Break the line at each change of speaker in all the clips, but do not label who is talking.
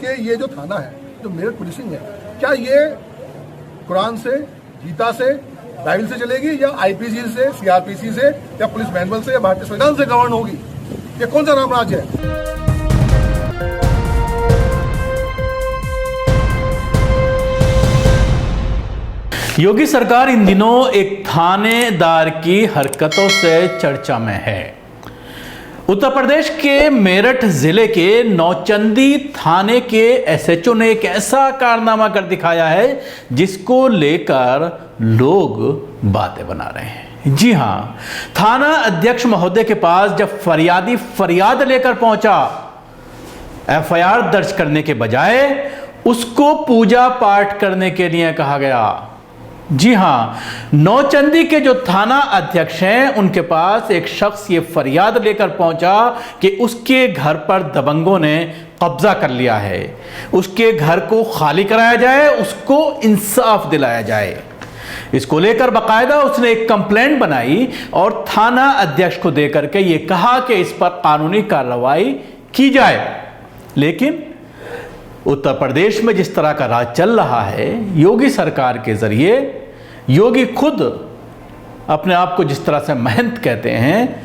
कि ये जो थाना है, जो मेरठ पुलिसिंग है, क्या ये कुरान से, गीता से, बाइबल से चलेगी या आईपीसी से, सीआरपीसी से या पुलिस मैनुअल से या भारतीय संविधान से गवर्न होगी? ये कौन सा राम राज्य है?
योगी सरकार इन दिनों एक थानेदार की हरकतों से चर्चा में है। उत्तर प्रदेश के मेरठ जिले के नौचंदी थाने के एसएचओ ने एक ऐसा कारनामा कर दिखाया है जिसको लेकर लोग बातें बना रहे हैं। जी हां, थाना अध्यक्ष महोदय के पास जब फरियादी फरियाद लेकर पहुंचा, एफआईआर दर्ज करने के बजाय उसको पूजा पाठ करने के लिए कहा गया। जी हां, नौचंदी के जो थाना अध्यक्ष हैं उनके पास एक शख्स ये फरियाद लेकर पहुंचा कि उसके घर पर दबंगों ने कब्जा कर लिया है, उसके घर को खाली कराया जाए, उसको इंसाफ दिलाया जाए। इसको लेकर बाकायदा उसने एक कंप्लेंट बनाई और थाना अध्यक्ष को देकर के ये कहा कि इस पर कानूनी कार्रवाई की जाए। लेकिन उत्तर प्रदेश में जिस तरह का राज चल रहा है, योगी सरकार के जरिए, योगी खुद अपने आप को जिस तरह से महंत कहते हैं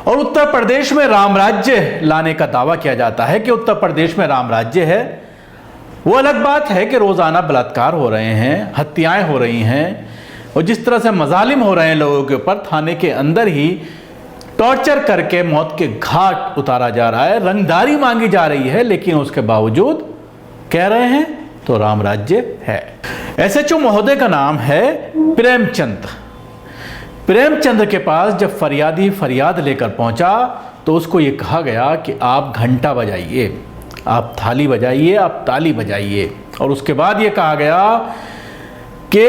और उत्तर प्रदेश में राम राज्य लाने का दावा किया जाता है कि उत्तर प्रदेश में राम राज्य है। वो अलग बात है कि रोजाना बलात्कार हो रहे हैं, हत्याएं हो रही हैं और जिस तरह से मजालिम हो रहे हैं लोगों के ऊपर, थाने के अंदर ही टॉर्चर करके मौत के घाट उतारा जा रहा है, रंगदारी मांगी जा रही है, लेकिन उसके बावजूद कह रहे हैं तो राम राज्य है। एसएचओ महोदय का नाम है प्रेमचंद। प्रेमचंद के पास जब फरियादी फरियाद लेकर पहुंचा तो उसको यह कहा गया कि आप घंटा बजाइए, आप थाली बजाइए, आप ताली बजाइए, और उसके बाद यह कहा गया कि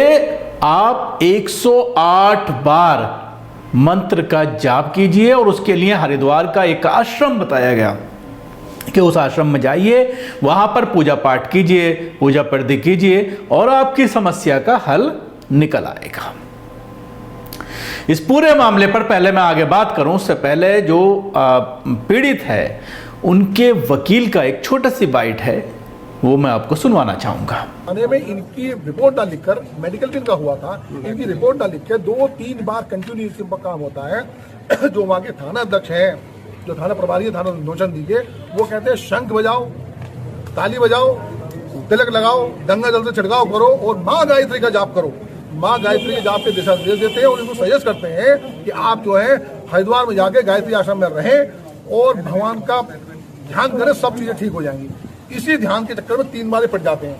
आप 108 बार मंत्र का जाप कीजिए और उसके लिए हरिद्वार का एक आश्रम बताया गया कि उस आश्रम में जाइए, वहां पर पूजा पाठ कीजिए, पूजा पर्दे कीजिए और आपकी समस्या का हल निकल आएगा। इस पूरे मामले पर पहले मैं आगे बात करूं, उससे पहले जो पीड़ित है उनके वकील का एक छोटा सी बाइट है, वो मैं आपको सुनवाना चाहूंगा।
थाने में इनकी रिपोर्ट ना लिखकर, मेडिकल टीम का हुआ था, इनकी रिपोर्ट ना लिख के 2-3 बार कंटिन्यू काम होता है। जो वहाँ के थाना अध्यक्ष हैं, जो थाना प्रभारी है थाना नौचंदी के, वो कहते हैं शंख बजाओ, ताली बजाओ, तिलक लगाओ, गंगा जल से छिड़काव करो और माँ गायत्री का जाप करो। माँ गायत्री के जाप के दिशा निर्देश देते हैं और इनको सजेस्ट करते हैं कि आप जो है हरिद्वार में जाके गायत्री आश्रम में रहें और भगवान का ध्यान करें, सब चीजें ठीक हो जाएंगी। इसी ध्यान के चक्कर में 3 बार पिट जाते हैं,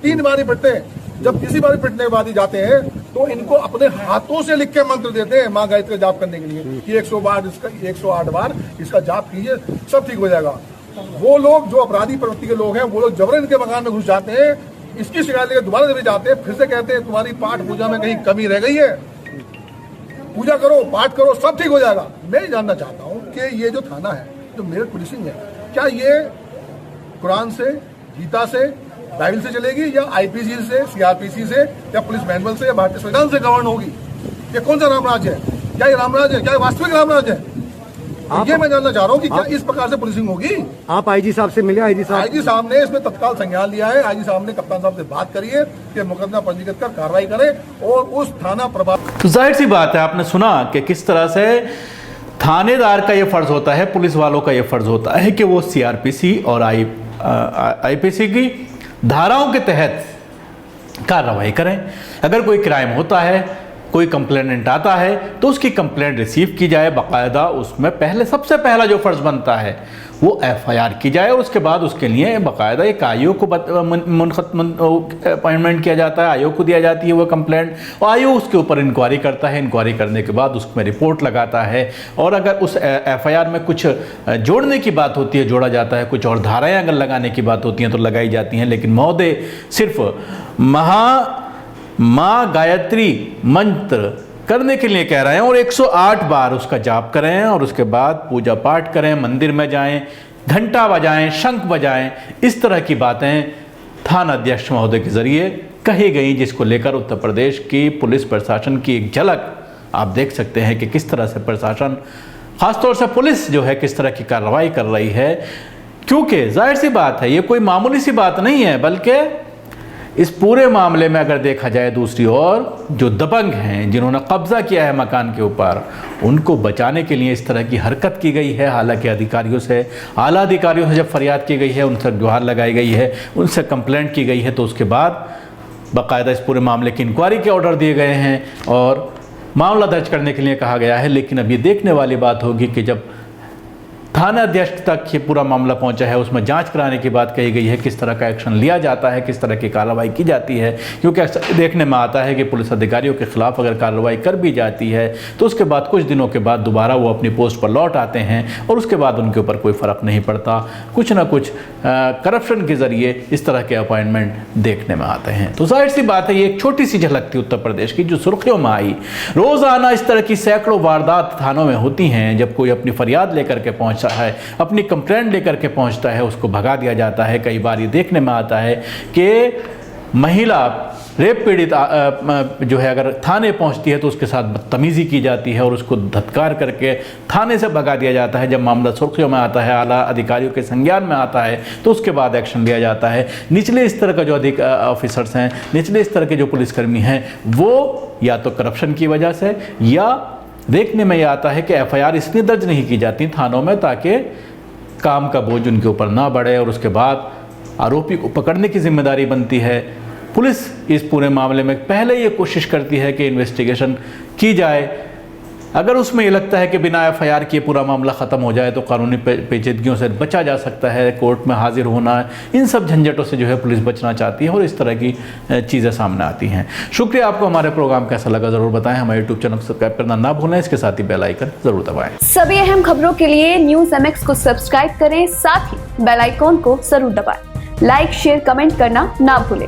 3 बार पिटते हैं। जब किसी बार पिटने के बाद ही जाते हैं तो इनको अपने हाथों से लिख के मंत्र देते हैं माँ गायत्री का जाप करने के लिए कि 108 बार इसका जाप कीजिए, सब ठीक हो जाएगा। वो लोग जो अपराधी प्रवृत्ति के लोग हैं, वो लोग जबरन इनके मकान में घुस जाते हैं, इसकी शिकायत लेकर दोबारा जब जाते हैं, फिर से कहते हैं तुम्हारी पाठ पूजा में कहीं कमी रह गई है, पूजा करो, पाठ करो, सब ठीक हो जाएगा। मैं जानना चाहता हूँ कि ये जो थाना है, जो मेरठ पुलिसिंग है, क्या ये कुरान से, गीता से, बाइबल से चलेगी या आईपीसी से, सीआरपीसी से या पुलिस मैनुअल से या भारतीय संविधान से गवर्न होगी? ये कौन सा राम राज्य है? क्या ये राम राज्य है? क्या ये वास्तविक राम राज्य है? ये मैं जानना चाह रहा हूँ कि क्या इस प्रकार से पुलिसिंग होगी?
आप आईजी साहब से मिले? आईजी
साहब ने इसमें तत्काल संज्ञान लिया है। आईजी साहब ने कप्तान साहब से बात करी है कि मुकदमा पंजीकृत कर कार्रवाई करें और उस थाना प्रभारी।
तो जाहिर सी बात है, आपने सुना कि किस तरह से थानेदार का यह फर्ज होता है, पुलिस वालों का यह फर्ज होता है कि वो सीआरपीसी और आईपीसी की धाराओं के तहत कार्रवाई करें। अगर कोई क्राइम होता है, कोई कंप्लेनेंट आता है तो उसकी कंप्लेंट रिसीव की जाए, बाकायदा उसमें पहले सबसे पहला जो फर्ज बनता है वो एफआईआर की जाए और उसके बाद उसके लिए बाकायदा एक आयोग को अपॉइंटमेंट किया जाता है, आयोग को दिया जाती है वो कंप्लेंट और आयोग उसके ऊपर इंक्वायरी करता है। इंक्वायरी करने के बाद उसमें रिपोर्ट लगाता है और अगर उस एफआईआर में कुछ जोड़ने की बात होती है जोड़ा जाता है, कुछ और धाराएँ अगर लगाने की बात होती हैं तो लगाई जाती हैं। लेकिन महोदय सिर्फ माँ गायत्री मंत्र करने के लिए कह रहे हैं और 108 बार उसका जाप करें और उसके बाद पूजा पाठ करें, मंदिर में जाएं, घंटा बजाएं, शंख बजाएं। इस तरह की बातें थाना अध्यक्ष महोदय के जरिए कही गई, जिसको लेकर उत्तर प्रदेश की पुलिस प्रशासन की एक झलक आप देख सकते हैं कि किस तरह से प्रशासन, खासतौर से पुलिस जो है, किस तरह की कार्रवाई कर रही है। क्योंकि जाहिर सी बात है, ये कोई मामूली सी बात नहीं है, बल्कि इस पूरे मामले में अगर देखा जाए दूसरी ओर जो दबंग हैं, जिन्होंने कब्जा किया है मकान के ऊपर, उनको बचाने के लिए इस तरह की हरकत की गई है। हालांकि अधिकारियों से, आला अधिकारियों से जब फरियाद की गई है, उनसे गुहार लगाई गई है, उनसे कंप्लेंट की गई है, तो उसके बाद बाकायदा इस पूरे मामले की इंक्वायरी के ऑर्डर दिए गए हैं और मामला दर्ज करने के लिए कहा गया है। लेकिन अब ये देखने वाली बात होगी कि जब थाना अध्यक्ष तक ये पूरा मामला पहुंचा है, उसमें जांच कराने की बात कही गई है, किस तरह का एक्शन लिया जाता है, किस तरह की कार्रवाई की जाती है। क्योंकि अक्सर देखने में आता है कि पुलिस अधिकारियों के खिलाफ अगर कार्रवाई कर भी जाती है तो उसके बाद कुछ दिनों के बाद दोबारा वो अपनी पोस्ट पर लौट आते हैं और उसके बाद उनके ऊपर कोई फ़र्क नहीं पड़ता। कुछ ना कुछ करप्शन के ज़रिए इस तरह के अपॉइंटमेंट देखने में आते हैं। तो जाहिर सी बात है, ये एक छोटी सी झलक थी उत्तर प्रदेश की जो सुर्खियों में आई। रोज़ाना इस तरह की सैकड़ों वारदात थानों में होती हैं। जब कोई अपनी फरियाद लेकर के पहुंचता है, अपनी कंप्लेंट लेकर के पहुंचता है, उसको भगा दिया जाता है। कई बार ये देखने में आता है कि महिला रेप पीड़ित जो है अगर थाने पहुंचती है तो उसके साथ बदतमीज़ी की जाती है और उसको धत्कार करके थाने से भगा दिया जाता है। जब मामला सुर्खियों में आता है, आला अधिकारियों के संज्ञान में आता है, तो उसके बाद एक्शन लिया जाता है। निचले इस तरह का जो अधिक ऑफिसर्स हैं, निचले इस तरह के जो पुलिसकर्मी हैं, वो या तो करप्शन की वजह से, या देखने में यह आता है कि एफआईआर इसलिए दर्ज नहीं की जाती थानों में ताकि काम का बोझ उनके ऊपर ना बढ़े और उसके बाद आरोपी को पकड़ने की जिम्मेदारी बनती है। पुलिस इस पूरे मामले में पहले ये कोशिश करती है कि इन्वेस्टिगेशन की जाए। अगर उसमें ये लगता है कि बिना एफआईआर के पूरा मामला ख़त्म हो जाए तो कानूनी पेचीदगियों से बचा जा सकता है, कोर्ट में हाजिर होना, इन सब झंझटों से जो है पुलिस बचना चाहती है और इस तरह की चीज़ें सामने आती हैं। शुक्रिया। आपको हमारे प्रोग्राम कैसा लगा ज़रूर बताएं। हमारे यूट्यूब चैनल को सब्सक्राइब करना ना भूलें, इसके साथ ही बेल आइकन ज़रूर दबाएं।
सभी अहम खबरों के लिए न्यूज़ MX को सब्सक्राइब करें, साथ ही बेल आइकॉन को जरूर दबाएं। लाइक, शेयर, कमेंट करना ना भूलें।